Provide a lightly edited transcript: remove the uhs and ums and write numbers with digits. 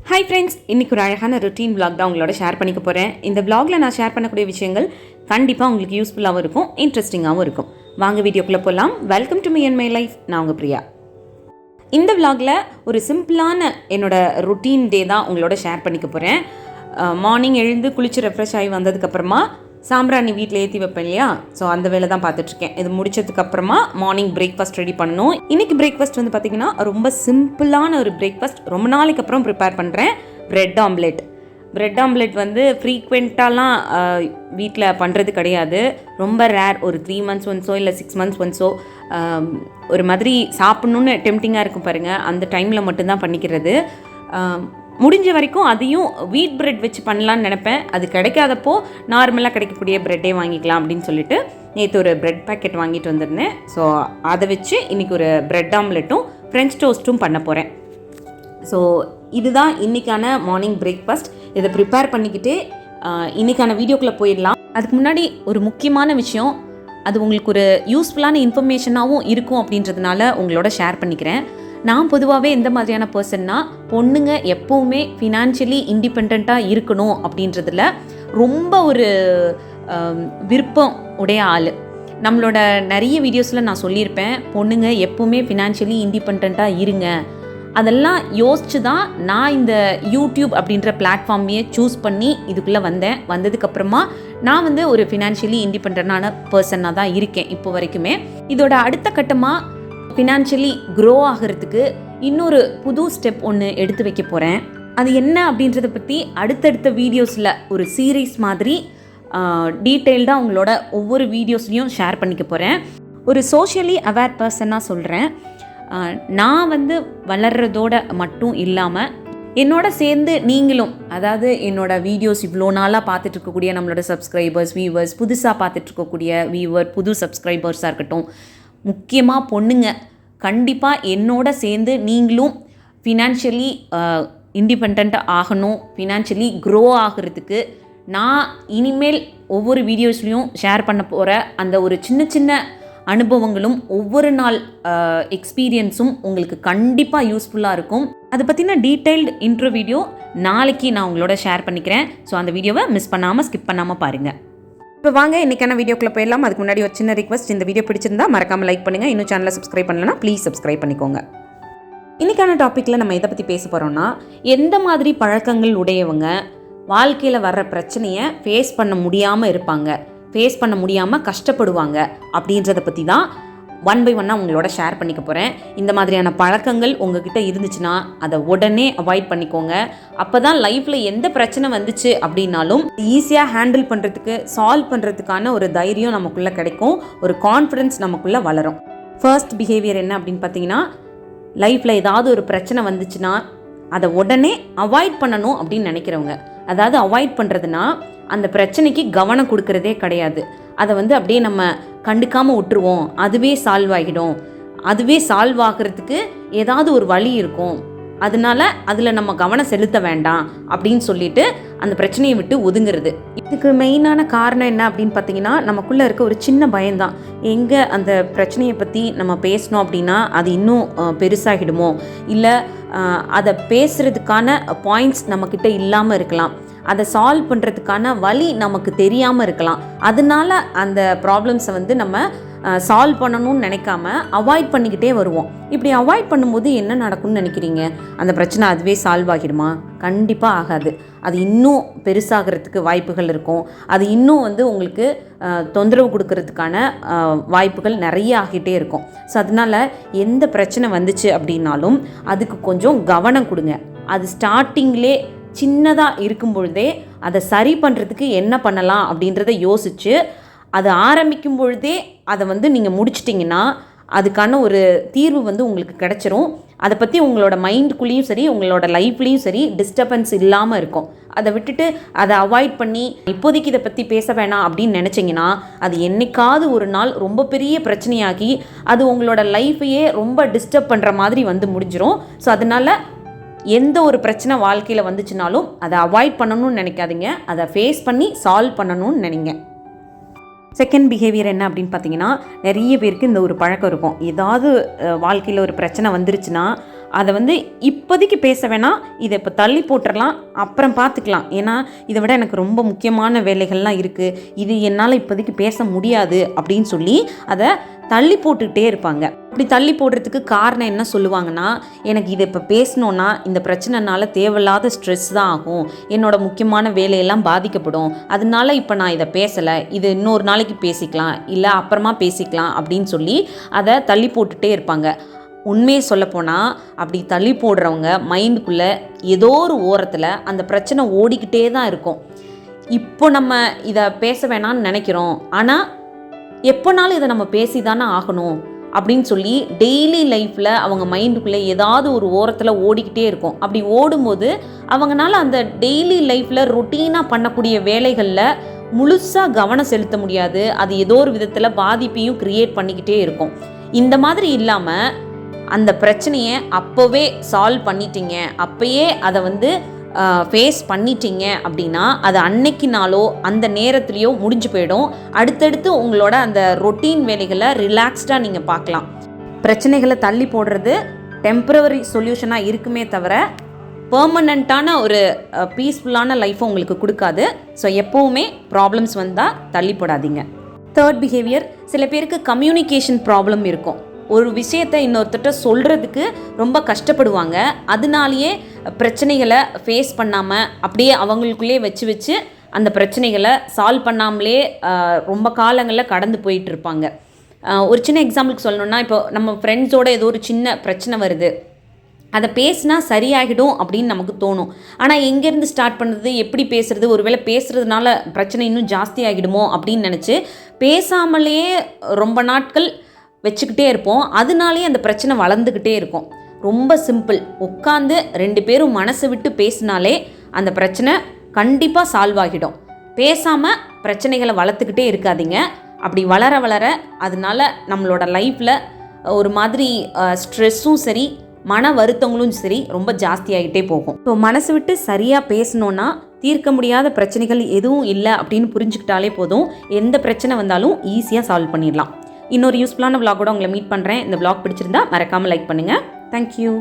Hi friends, இன்றைக்கி ஒரு அழகான ரொட்டீன் vlog தான் உங்களோட ஷேர் பண்ணிக்க போகிறேன். இந்த vlogல நான் ஷேர் பண்ணக்கூடிய விஷயங்கள் கண்டிப்பாக உங்களுக்கு யூஸ்ஃபுல்லாகவும் இருக்கும், இன்ட்ரெஸ்டிங்காகவும் இருக்கும். வாங்க வீடியோக்குள்ளே போகலாம். Welcome to me and my life. நான் உங்கள் பிரியா. இந்த vlogல ஒரு சிம்பிளான என்னோட ரொட்டீன் டே தான் உங்களோட ஷேர் பண்ணிக்க போகிறேன். மார்னிங் எழுந்து குளிச்சு ரெஃப்ரெஷ் ஆகி வந்ததுக்கப்புறமா சாம்பிராணி வீட்டில் ஏற்றி வைப்பேன் இல்லையா, ஸோ அந்த வேலை தான் பார்த்துட்ருக்கேன். இது முடிச்சதுக்கப்புறமா மார்னிங் பிரேக்ஃபாஸ்ட் ரெடி பண்ணணும். இன்றைக்கி பிரேக்ஃபாஸ்ட் வந்து பார்த்திங்கன்னா ரொம்ப சிம்பிளான ஒரு பிரேக்ஃபாஸ்ட். ரொம்ப நாளைக்கு அப்புறம் ப்ரிப்பேர் பண்ணுறேன். Bread omelette. பிரெட் ஆம்லெட் வந்து ஃப்ரீக்வெண்ட்டாலாம் வீட்டில் பண்ணுறது கிடையாது. ரொம்ப ரேர். ஒரு 3 months ஒன்ஸோ இல்லை 6 months ஒன்ஸோ ஒரு மாதிரி சாப்பிட்ணுன்னு டெம்டிங்காக இருக்கும் பாருங்கள், அந்த டைமில் மட்டும்தான் பண்ணிக்கிறது. முடிஞ்ச வரைக்கும் அதையும் வீட் பிரெட் வச்சு பண்ணலான்னு நினப்பேன். அது கிடைக்காதப்போ நார்மலாக கிடைக்கக்கூடிய ப்ரெட்டே வாங்கிக்கலாம் அப்படின்னு சொல்லிட்டு நேற்று ஒரு ப்ரெட் பேக்கெட் வாங்கிட்டு வந்திருந்தேன். ஸோ அதை வச்சு இன்றைக்கி ஒரு ப்ரெட் ஆம்லெட்டும் ஃப்ரெஞ்ச் டோஸ்ட்டும் பண்ண போகிறேன். ஸோ இதுதான் இன்றைக்கான மார்னிங் பிரேக்ஃபாஸ்ட். இதை ப்ரிப்பேர் பண்ணிக்கிட்டு இன்றைக்கான வீடியோக்குள்ளே போயிடலாம். அதுக்கு முன்னாடி ஒரு முக்கியமான விஷயம், அது உங்களுக்கு ஒரு யூஸ்ஃபுல்லான இன்ஃபர்மேஷனாகவும் இருக்கும் அப்படின்றதுனால உங்களோட ஷேர் பண்ணிக்கிறேன். நான் பொதுவாகவே எந்த மாதிரியான பர்சன்னா, பொண்ணுங்க எப்போவுமே ஃபினான்ஷியலி இண்டிபெண்ட்டாக இருக்கணும் அப்படின்றதுல ரொம்ப ஒரு விருப்பம் உடைய ஆள். நம்மளோட நிறைய வீடியோஸில் நான் சொல்லியிருப்பேன், பொண்ணுங்க எப்போவுமே ஃபினான்ஷியலி இண்டிபெண்ட்டாக இருங்க. அதெல்லாம் யோசித்து தான் நான் இந்த யூடியூப் அப்படின்ற பிளாட்ஃபார்மையே சூஸ் பண்ணி இதுக்குள்ளே வந்தேன். வந்ததுக்கப்புறமா நான் வந்து ஒரு ஃபினான்ஷியலி இண்டிபெண்ட்டான பர்சனாக தான் இருக்கேன் இப்போ வரைக்குமே. இதோட அடுத்த கட்டமாக ஃபினான்ஷியலி க்ரோ ஆகிறதுக்கு இன்னொரு புது ஸ்டெப் ஒன்று எடுத்து வைக்க போகிறேன். அது என்ன அப்படின்றத பற்றி அடுத்தடுத்த வீடியோஸில் ஒரு சீரீஸ் மாதிரி டீட்டெயில்டாக உங்களோட ஒவ்வொரு வீடியோஸ்லையும் ஷேர் பண்ணிக்க போகிறேன். ஒரு சோஷியலி அவேர் பர்சனாக சொல்கிறேன். நான் வந்து வளர்கிறதோட மட்டும் இல்லாமல் என்னோட சேர்ந்து நீங்களும், அதாவது என்னோட வீடியோஸ் இவ்வளோ நாளாக பார்த்துட்டு இருக்கக்கூடிய நம்மளோட சப்ஸ்கிரைபர்ஸ், வியூவர்ஸ், புதுசாக பார்த்துட்டு இருக்கக்கூடிய வியூவர், புது சப்ஸ்கிரைபர்ஸாக இருக்கட்டும், முக்கியமாக பொண்ணுங்க, கண்டிப்பாக என்னோட சேர்ந்து நீங்களும் ஃபினான்ஷியலி இண்டிபெண்ட்டாக ஆகணும். ஃபினான்ஷியலி க்ரோ ஆகிறதுக்கு நான் இனிமேல் ஒவ்வொரு வீடியோஸ்லையும் ஷேர் பண்ண போகிற அந்த ஒரு சின்ன சின்ன அனுபவங்களும் ஒவ்வொரு நாள் எக்ஸ்பீரியன்ஸும் உங்களுக்கு கண்டிப்பாக யூஸ்ஃபுல்லாக இருக்கும். அதை பற்றின டீட்டெயில்டு இன்ட்ரோ வீடியோ நாளைக்கு நான் உங்களோட ஷேர் பண்ணிக்கிறேன். ஸோ அந்த வீடியோவை மிஸ் பண்ணாமல் ஸ்கிப் பண்ணாமல் பாருங்கள். இப்போ வாங்க இன்றைக்கான வீடியோக்குள்ளே போயிடலாம். அதுக்கு முன்னாடி ஒரு சின்ன ரிக்வஸ்ட், இந்த வீடியோ பிடிச்சிருந்தா மறக்காமல் லைக் பண்ணுங்கள். இன்னும் சேனலை சப்ஸ்கிரைப் பண்ணலன்னா ப்ளீஸ் சப்ஸ்கிரைப் பண்ணிக்கோங்க. இன்றைக்கான டாப்பிக்கில் நம்ம எதை பற்றி பேச போகிறோம்னா, எந்த மாதிரி பழக்கங்கள் உடையவங்க வாழ்க்கையில் வர்ற பிரச்சனையை ஃபேஸ் பண்ண முடியாமல் இருப்பாங்க, ஃபேஸ் பண்ண முடியாமல் கஷ்டப்படுவாங்க அப்படின்றத பற்றி தான் ஒன் பை ஒன்னாக உங்களோட ஷேர் பண்ணிக்க போகிறேன். இந்த மாதிரியான பழக்கங்கள் உங்ககிட்ட இருந்துச்சுன்னா அதை உடனே அவாய்ட் பண்ணிக்கோங்க. அப்போ தான் லைஃப்பில் எந்த பிரச்சனை வந்துச்சு அப்படின்னாலும் ஈஸியாக ஹேண்டில் பண்ணுறதுக்கு, சால்வ் பண்ணுறதுக்கான ஒரு தைரியம் நமக்குள்ளே கிடைக்கும், ஒரு கான்ஃபிடென்ஸ் நமக்குள்ளே வளரும். ஃபர்ஸ்ட் பிஹேவியர் என்ன அப்படின்னு பார்த்தீங்கன்னா, லைஃப்பில் ஏதாவது ஒரு பிரச்சனை வந்துச்சுன்னா அதை உடனே அவாய்ட் பண்ணணும் அப்படின்னு நினைக்கிறவங்க. அதாவது அவாய்ட் பண்ணுறதுனா அந்த பிரச்சனைக்கு கவனம் கொடுக்கறதே கிடையாது. அதை வந்து அப்படியே நம்ம கண்டுக்காமல் விட்டுருவோம், அதுவே சால்வ் ஆகிடும், அதுவே சால்வ் ஆகிறதுக்கு ஏதாவது ஒரு வழி இருக்கும், அதனால அதில் நம்ம கவனம் செலுத்த வேண்டாம் அப்படின்னு சொல்லிட்டு அந்த பிரச்சனையை விட்டு ஒதுங்கிறது. இதுக்கு மெயினான காரணம் என்ன அப்படின்னு பார்த்தீங்கன்னா, நமக்குள்ளே இருக்க ஒரு சின்ன பயம்தான். எங்கே அந்த பிரச்சனையை பற்றி நம்ம பேசணும் அப்படின்னா அது இன்னும் பெருசாகிடுமோ, இல்லை அதை பேசுகிறதுக்கான பாயிண்ட்ஸ் நம்மக்கிட்ட இல்லாமல் இருக்கலாம், அதை சால்வ் பண்ணுறதுக்கான வழி நமக்கு தெரியாமல் இருக்கலாம். அதனால அந்த ப்ராப்ளம்ஸை வந்து நம்ம சால்வ் பண்ணணும்னு நினைக்காம அவாய்ட் பண்ணிக்கிட்டே வருவோம். இப்படி அவாய்ட் பண்ணும்போது என்ன நடக்கும்னு நினைக்கிறீங்க? அந்த பிரச்சனை அதுவே சால்வ் ஆகிடுமா? கண்டிப்பாக ஆகாது. அது இன்னும் பெருசாகிறதுக்கு வாய்ப்புகள் இருக்கும். அது இன்னும் வந்து உங்களுக்கு தொந்தரவு கொடுக்கறதுக்கான வாய்ப்புகள் நிறைய ஆகிட்டே இருக்கும். ஸோ அதனால் எந்த பிரச்சனை வந்துச்சு அப்படின்னாலும் அதுக்கு கொஞ்சம் கவனம் கொடுங்க. அது ஸ்டார்டிங்லே சின்னதாக இருக்கும் பொழுதே அதை சரி பண்ணுறதுக்கு என்ன பண்ணலாம் அப்படின்றத யோசித்து அதை ஆரம்பிக்கும் பொழுதே அதை வந்து நீங்கள் முடிச்சிட்டிங்கன்னா அதுக்கான ஒரு தீர்வு வந்து உங்களுக்கு கிடச்சிரும். அதை பற்றி உங்களோட மைண்டுக்குள்ளேயும் சரி, உங்களோட லைஃப்லேயும் சரி டிஸ்டர்பன்ஸ் இல்லாமல் இருக்கும். அதை விட்டுட்டு அதை அவாய்ட் பண்ணி இப்போதைக்கு இதை பற்றி பேச வேணாம் அப்படின்னு நினச்சிங்கன்னா அது என்னைக்காவது ஒரு நாள் ரொம்ப பெரிய பிரச்சனையாகி அது உங்களோட லைஃப்பையே ரொம்ப டிஸ்டர்ப் பண்ணுற மாதிரி வந்து முடிஞ்சிடும். ஸோ அதனால் எந்த ஒரு பிரச்சனை வாழ்க்கையில் வந்துச்சுனாலும் அதை அவாய்ட் பண்ணணும்னு நினைக்காதீங்க, அதை ஃபேஸ் பண்ணி சால்வ் பண்ணணும்னு நினைங்க. செகண்ட் பிஹேவியர் என்ன அப்படின்னு பார்த்தீங்கன்னா, நிறைய பேருக்கு இந்த ஒரு பழக்கம் இருக்கும். ஏதாவது வாழ்க்கையில் ஒரு பிரச்சனை வந்துருச்சுன்னா அதை வந்து இப்போதைக்கு பேச வேணாம், இதை இப்போ தள்ளி போட்டுடலாம், அப்புறம் பார்த்துக்கலாம். ஏன்னா இதை விட எனக்கு ரொம்ப முக்கியமான வேலைகள்லாம் இருக்குது, இது என்னால் இப்போதைக்கு பேச முடியாது அப்படின்னு சொல்லி அதை தள்ளி போட்டுக்கிட்டே இருப்பாங்க. இப்படி தள்ளி போடுறதுக்கு காரணம் என்ன சொல்லுவாங்கன்னா, எனக்கு இதை இப்போ பேசணுன்னா இந்த பிரச்சனைனால தேவையில்லாத ஸ்ட்ரெஸ் தான் ஆகும், என்னோட முக்கியமான வேலையெல்லாம் பாதிக்கப்படும், அதனால இப்போ நான் இதை பேசலை, இது இன்னொரு நாளைக்கு பேசிக்கலாம், இல்லை அப்புறமா பேசிக்கலாம் அப்படின்னு சொல்லி அதை தள்ளி போட்டுகிட்டே இருப்பாங்க. உண்மையை சொல்லப்போனால் அப்படி தள்ளி போடுறவங்க மைண்டுக்குள்ளே ஏதோ ஒரு ஓரத்தில் அந்த பிரச்சனை ஓடிக்கிட்டே தான் இருக்கும். இப்போ நம்ம இதை பேச வேணான்னு நினைக்கிறோம், ஆனால் எப்போனாலும் இதை நம்ம பேசி தானே ஆகணும் அப்படின்னு சொல்லி டெய்லி லைஃப்பில் அவங்க மைண்டுக்குள்ளே ஏதாவது ஒரு ஓரத்தில் ஓடிக்கிட்டே இருக்கும். அப்படி ஓடும்போது அவங்களால அந்த டெய்லி லைஃப்பில் ரொட்டீனாக பண்ணக்கூடிய வேலைகளில் முழுசாக கவனம் செலுத்த முடியாது. அது ஏதோ ஒரு விதத்தில் பாதிப்பையும் க்ரியேட் பண்ணிக்கிட்டே இருக்கும். இந்த மாதிரி இல்லாமல் அந்த பிரச்சனையை அப்போவே சால்வ் பண்ணிட்டீங்க, அப்போயே அதை வந்து ஃபேஸ் பண்ணிட்டீங்க அப்படின்னா அது அன்னைக்கு நாளோ அந்த நேரத்துலையோ முடிஞ்சு போயிடும். அடுத்தடுத்து உங்களோட அந்த ரொட்டீன் வேலைகளை ரிலாக்ஸ்டாக நீங்கள் பார்க்கலாம். பிரச்சனைகளை தள்ளி போடுறது டெம்பரவரி சொல்யூஷனாக இருக்குமே தவிர பெர்மனண்ட்டான ஒரு பீஸ்ஃபுல்லான லைஃப்பை உங்களுக்கு கொடுக்காது. ஸோ எப்போவுமே ப்ராப்ளம்ஸ் வந்தால் தள்ளி போடாதீங்க. தேர்ட் பிஹேவியர், சில பேருக்கு கம்யூனிகேஷன் ப்ராப்ளம் இருக்கும். ஒரு விஷயத்தை இன்னொருத்தட்ட சொல்கிறதுக்கு ரொம்ப கஷ்டப்படுவாங்க. அதனாலேயே பிரச்சனைகளை ஃபேஸ் பண்ணாமல் அப்படியே அவங்களுக்குள்ளே வச்சு அந்த பிரச்சனைகளை சால்வ் பண்ணாமலே ரொம்ப காலங்களில் கடந்து போயிட்டுருப்பாங்க. ஒரு சின்ன எக்ஸாம்பிளுக்கு சொல்லணுன்னா, இப்போ நம்ம ஃப்ரெண்ட்ஸோட ஏதோ ஒரு சின்ன பிரச்சனை வருது, அதை பேசினா சரியாகிடும் அப்படின்னு நமக்கு தோணும். ஆனால் எங்கேருந்து ஸ்டார்ட் பண்ணுறது, எப்படி பேசுகிறது, ஒருவேளை பேசுகிறதுனால பிரச்சனை இன்னும் ஜாஸ்தி ஆகிடுமோ அப்படின்னு நினச்சி பேசாமலேயே ரொம்ப நாட்கள் வச்சுக்கிட்டே இருப்போம். அதனாலேயே அந்த பிரச்சனை வளர்ந்துக்கிட்டே இருக்கும். ரொம்ப சிம்பிள், உட்காந்து 2 பேரும் மனசு விட்டு பேசினாலே அந்த பிரச்சனை கண்டிப்பாக சால்வ் ஆகிடும். பேசாமல் பிரச்சனைகளை வளர்த்துக்கிட்டே இருக்காதீங்க. அப்படி வளர வளர அதனால நம்மளோட லைஃப்பில் ஒரு மாதிரி ஸ்ட்ரெஸ்ஸும் சரி, மன வருத்தங்களும் சரி ரொம்ப ஜாஸ்தியாகிட்டே போகும். ஸோ மனசு விட்டு சரியாக பேசணுன்னா தீர்க்க முடியாத பிரச்சனைகள் எதுவும் இல்லை அப்படின்னு புரிஞ்சுக்கிட்டாலே போதும். எந்த பிரச்சனை வந்தாலும் ஈஸியாக சால்வ் பண்ணிடலாம். இன்னொரு யூஸ்ஃபுல்லான விளாகோட உங்களை மீட் பண்ணுறேன். இந்த விளாக் பிடிச்சிருந்தா மறக்காமல் லைக் பண்ணுங்கள். தேங்க்யூ.